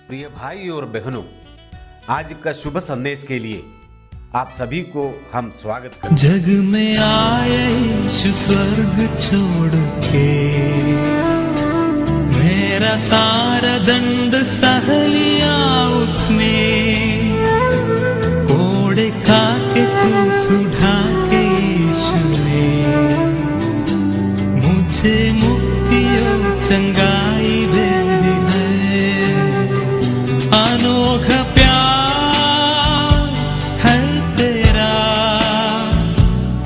प्रिय भाई और बहनों, आज का शुभ संदेश के लिए आप सभी को हम स्वागत करते हैं। जग में आए यीशु स्वर्ग छोड़ के, मेरा सारा दंड सह लिया उसने, कोड़े खा के क्रूस उठा के यीशु ने मुझे मुक्ति और चंगाई दे दी है। अनोखा प्यार है तेरा,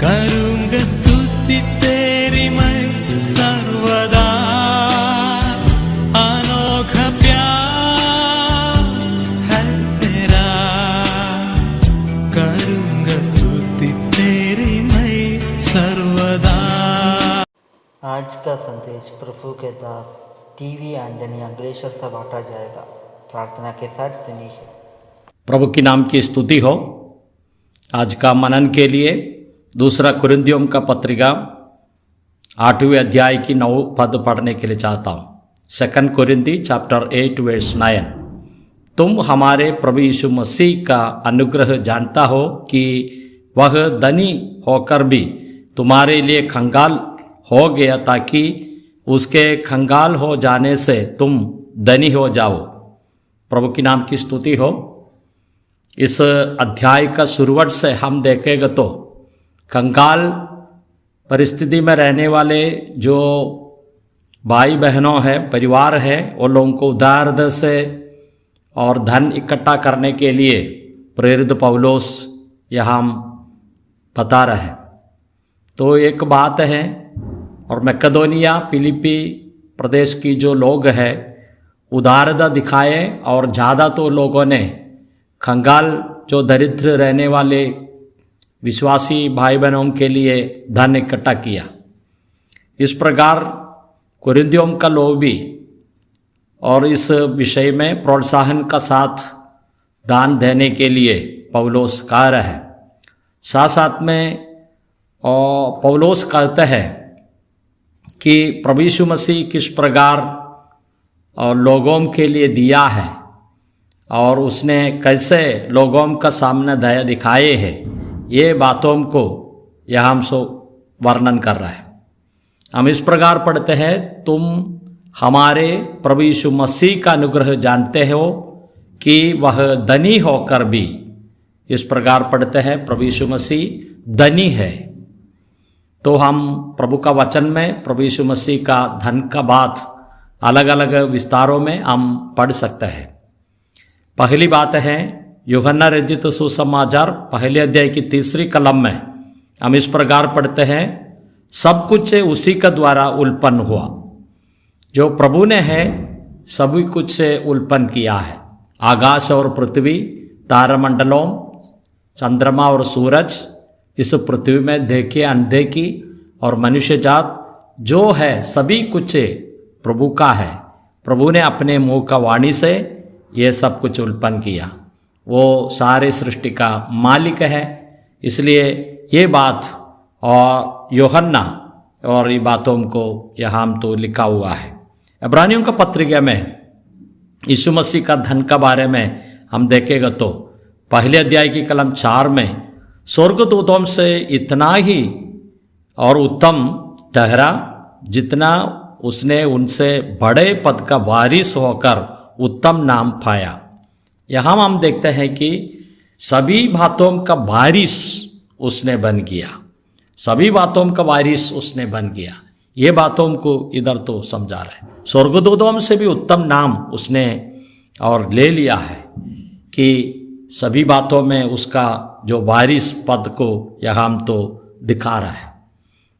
करूंगा स्तुति तेरी मैं सर्वदा। अनोखा प्यार है तेरा, करूंगा स्तुति तेरी मैं सर्वदा। आज का संदेश प्रभु के दास टीवी एंटनी अग्रेसर से बांटा जाएगा। प्रार्थना के साथ सुनिए। प्रभु की नाम की स्तुति हो। आज का मनन के लिए दूसरा कुरिन्थियों का पत्रिका 8वें अध्याय की 9 पद पढ़ने के लिए चाहता हूँ। 2 कुरिन्थी चैप्टर 8 वर्स 9। तुम हमारे प्रभु यीशु मसीह का अनुग्रह जानता हो कि वह धनी होकर भी तुम्हारे लिए कंगाल हो गया, ताकि उसके कंगाल हो जाने से तुम धनी हो जाओ। प्रभु की नाम की स्तुति हो। इस अध्याय का शुरुआत से हम देखेंगे तो कंगाल परिस्थिति में रहने वाले जो भाई बहनों हैं, परिवार है, वो लोगों को उदार से और धन इकट्ठा करने के लिए प्रेरित पौलुस यहाँ बता रहे हैं। तो एक बात है, और मैकेडोनिया फिलिपी प्रदेश की जो लोग हैं उदारता दिखाए, और ज़्यादा तो लोगों ने कंगाल जो दरिद्र रहने वाले विश्वासी भाई बहनों के लिए धन इकट्ठा किया। इस प्रकार कुरिन्थियों का लोग भी और इस विषय में प्रोत्साहन का साथ दान देने के लिए पौलुस कह रहा है। साथ साथ में पौलुस कहते हैं कि प्रभु यीशु मसीह किस प्रकार और लोगों के लिए दिया है, और उसने कैसे लोगों का सामने दया दिखाए है, ये बातों को यहाँ हमसे वर्णन कर रहा है। हम इस प्रकार पढ़ते हैं, तुम हमारे प्रभु यीशु मसीह का अनुग्रह जानते हो कि वह धनी होकर भी। इस प्रकार पढ़ते हैं, प्रभु यीशु मसीह धनी है। तो हम प्रभु का वचन में प्रभु यीशु मसीह का धन का बात अलग अलग विस्तारों में हम पढ़ सकते हैं। पहली बात है यूहन्ना रचित सुसमाचार 1 अध्याय की 3 कलम में हम इस प्रकार पढ़ते हैं, सब कुछ उसी का द्वारा उत्पन्न हुआ। जो प्रभु ने है सभी कुछ से उत्पन्न किया है। आकाश और पृथ्वी, तारामंडलों, चंद्रमा और सूरज, इस पृथ्वी में देखे अनदेखी और मनुष्य जात जो है सभी कुछ प्रभु का है। प्रभु ने अपने मुंह का वाणी से ये सब कुछ उत्पन्न किया। वो सारे सृष्टि का मालिक है। इसलिए ये बात और यूहन्ना और ये बातों को यहाँ तो लिखा हुआ है। इब्रानियों का पत्रिका में यीशु मसीह का धन का बारे में हम देखेंगे तो 1 अध्याय की कलम 4 में स्वर्गदूतों से इतना ही और उत्तम ठहरा जितना उसने उनसे बड़े पद का वारिस होकर उत्तम नाम पाया। यहाँ हम देखते हैं कि सभी बातों का वारिस उसने बन गया। सभी बातों का वारिस उसने बन गया। ये बातों को इधर तो समझा रहा है। स्वर्गदूतों से भी उत्तम नाम उसने और ले लिया है कि सभी बातों में उसका जो वारिस पद को यहाँ हम तो दिखा रहा है।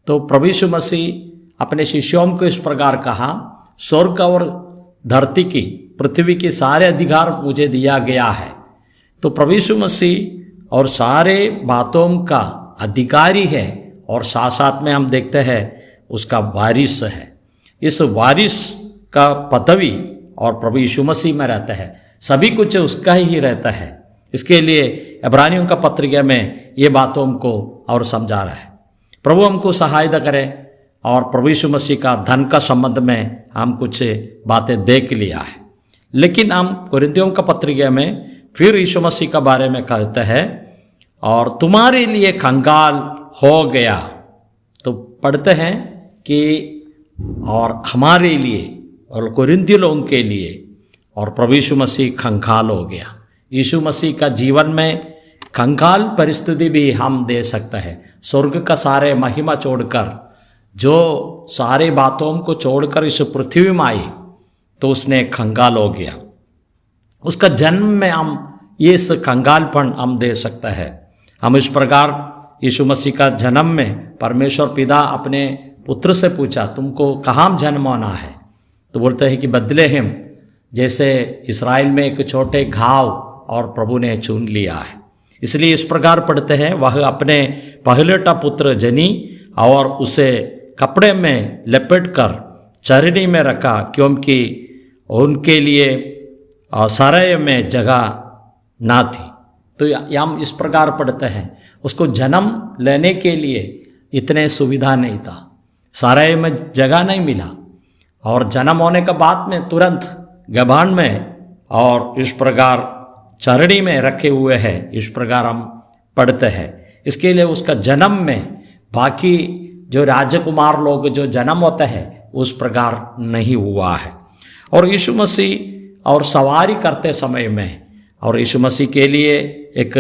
तो प्रभु यीशु मसीह अपने शिष्यों को इस प्रकार कहा, स्वर्ग और धरती की, पृथ्वी के सारे अधिकार मुझे दिया गया है। तो प्रभु यीशु मसीह और सारे बातों का अधिकारी है, और साथ साथ में हम देखते हैं उसका वारिस है। इस वारिस का पदवी और प्रभु यीशु मसीह में रहता है। सभी कुछ उसका ही रहता है। इसके लिए इब्रानियों का पत्रिका में ये बातों को और समझा रहा है। प्रभु हमको सहायता करे और प्रभु यीशु मसीह का धन का संबंध में हम कुछ बातें देख लिया है। लेकिन हम कुरिन्थियों का पत्रिका में फिर यीशु मसीह के बारे में कहते हैं और तुम्हारे लिए कंगाल हो गया। तो पढ़ते हैं कि और हमारे लिए और कुरिन्थी लोगों के लिए और प्रभु यीशु मसीह कंगाल हो गया। यीशु मसीह का जीवन में कंगाल परिस्थिति भी हम दे सकते हैं। स्वर्ग का सारे महिमा छोड़कर जो सारे बातों को छोड़कर इस पृथ्वी में आई तो उसने कंगाल हो गया। उसका जन्म में हम ये इस कंगालपन हम दे सकते हैं। हम इस प्रकार यीशु मसीह का जन्म में परमेश्वर पिता अपने पुत्र से पूछा तुमको कहाँ जन्म होना है, तो बोलते हैं कि बदलेहम, जैसे इस्राएल में एक छोटे गाँव और प्रभु ने चुन लिया है। इसलिए इस प्रकार पढ़ते हैं वह अपने पहलेटा पुत्र जनी और उसे कपड़े में लपेट कर चरनी में रखा, क्योंकि उनके लिए सराय में जगह ना थी। तो हम इस प्रकार पढ़ते हैं उसको जन्म लेने के लिए इतने सुविधा नहीं था, सराय में जगह नहीं मिला और जन्म होने के बाद में तुरंत गभान में और इस प्रकार चरणी में रखे हुए हैं। इस प्रकार हम पढ़ते हैं। इसके लिए उसका जन्म में बाकी जो राजकुमार लोग जो जन्म होते हैं उस प्रकार नहीं हुआ है। और यीशु मसीह और सवारी करते समय में और यीशु मसीह के लिए एक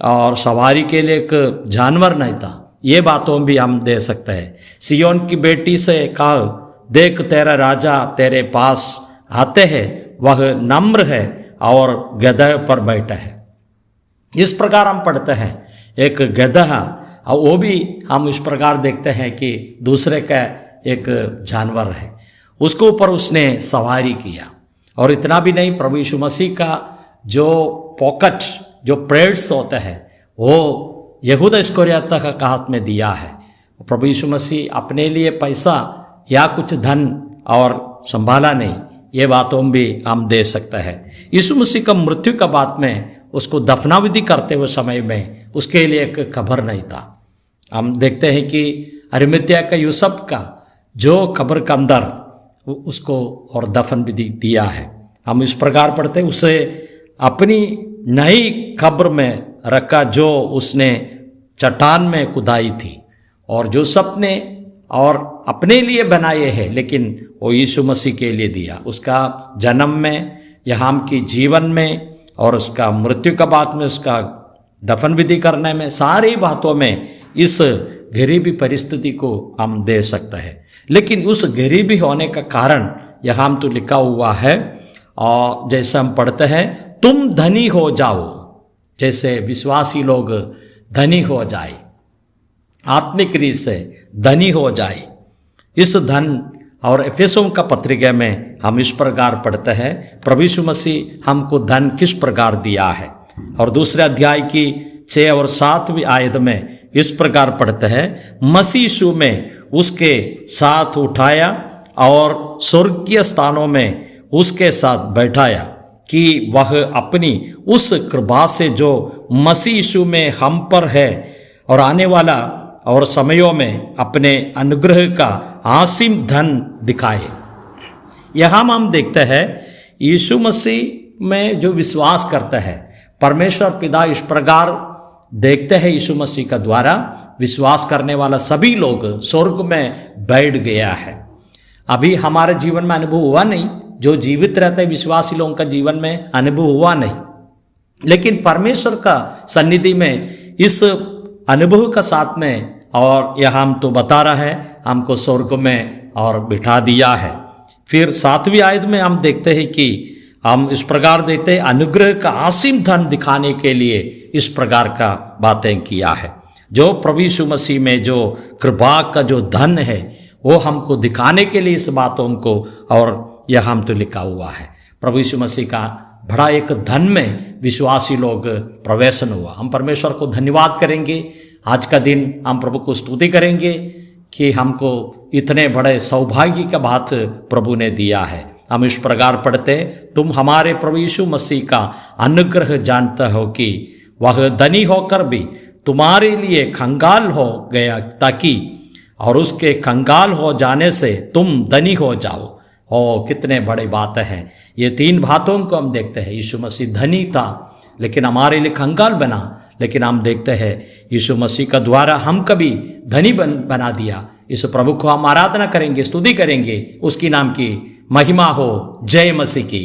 और सवारी के लिए एक जानवर नहीं था, ये बातों भी हम दे सकते हैं। सियोन की बेटी से कहा देख तेरा राजा तेरे पास आते हैं, वह नम्र है और गधे पर बैठा है। इस प्रकार हम पढ़ते हैं एक गधा, और वो भी हम इस प्रकार देखते हैं कि दूसरे का एक जानवर है, उसके ऊपर उसने सवारी किया। और इतना भी नहीं, प्रभु यीशु मसीह का जो पॉकेट जो प्रेड्स होते हैं वो यहूदा इस्करियोती के हाथ में दिया है। प्रभु यीशु मसीह अपने लिए पैसा या कुछ धन और संभाला नहीं, ये बातों भी हम दे सकते हैं। यीशु मसीह का मृत्यु का बाद में उसको दफनाविधि करते हुए समय में उसके लिए एक कब्र नहीं था। हम देखते हैं कि अरिमतिया का यूसुफ का जो कब्र के अंदर उसको और दफन विधि दिया है। हम इस प्रकार पढ़ते हैं उसे अपनी नई कब्र में रखा जो उसने चट्टान में खुदाई थी, और जो सपने और अपने लिए बनाए हैं लेकिन वो यीशु मसीह के लिए दिया। उसका जन्म में यहाँ की जीवन में और उसका मृत्यु का बाद में उसका दफन विधि करने में सारी बातों में इस गरीबी परिस्थिति को हम दे सकते हैं। लेकिन उस गरीबी होने का कारण यहाँ तो लिखा हुआ है, और जैसे हम पढ़ते हैं तुम धनी हो जाओ, जैसे विश्वासी लोग धनी हो जाए, आत्मिक रीत से धनी हो जाए। इस धन और एफेसों का पत्रिका में हम इस प्रकार पढ़ते हैं प्रभु यीशु मसीह हमको धन किस प्रकार दिया है। और दूसरे अध्याय की 6 और 7वीं आयत में इस प्रकार पढ़ते हैं मसीह यीशु में उसके साथ उठाया और स्वर्गीय स्थानों में उसके साथ बैठाया, कि वह अपनी उस कृपा से जो मसीह यीशु में हम पर है और आने वाला और समयों में अपने अनुग्रह का आसिम धन दिखाए। यहाँ हम देखते हैं यीशु मसीह में जो विश्वास करते हैं परमेश्वर पिता इस प्रकार देखते हैं यीशु मसीह का द्वारा विश्वास करने वाला सभी लोग स्वर्ग में बैठ गया है। अभी हमारे जीवन में अनुभव हुआ नहीं, जो जीवित रहते हैं विश्वासी लोगों का जीवन में अनुभव हुआ नहीं, लेकिन परमेश्वर का सन्निधि में इस अनुभव का साथ में और यह हम तो बता रहा है हमको स्वर्ग में और बिठा दिया है। फिर 7वीं आयत में हम देखते हैं कि हम इस प्रकार देखते हैं अनुग्रह का असीम धन दिखाने के लिए इस प्रकार का बातें किया है। जो प्रभु यीशु मसीह में जो कृपा का जो धन है वो हमको दिखाने के लिए इस बातों को, और यह हम तो लिखा हुआ है। प्रभु यीशु मसीह का बड़ा एक धन में विश्वासी लोग प्रवेशन हुआ। हम परमेश्वर को धन्यवाद करेंगे। आज का दिन हम प्रभु को स्तुति करेंगे कि हमको इतने बड़े सौभाग्य का बात प्रभु ने दिया है। हम इस प्रकार पढ़ते तुम हमारे प्रभु यीशु मसीह का अनुग्रह जानते हो कि वह धनी होकर भी तुम्हारे लिए कंगाल हो गया, ताकि और उसके कंगाल हो जाने से तुम धनी हो जाओ। कितने बड़ी बात है। ये 3 बातों को हम देखते हैं। यीशु मसीह धनी था लेकिन हमारे लिए कंगाल बना, लेकिन हम देखते हैं यीशु मसीह का द्वारा हम कभी धनी बना दिया। इस प्रभु को हम आराधना करेंगे, स्तुति करेंगे, उसकी नाम की महिमा हो। जय मसीह की।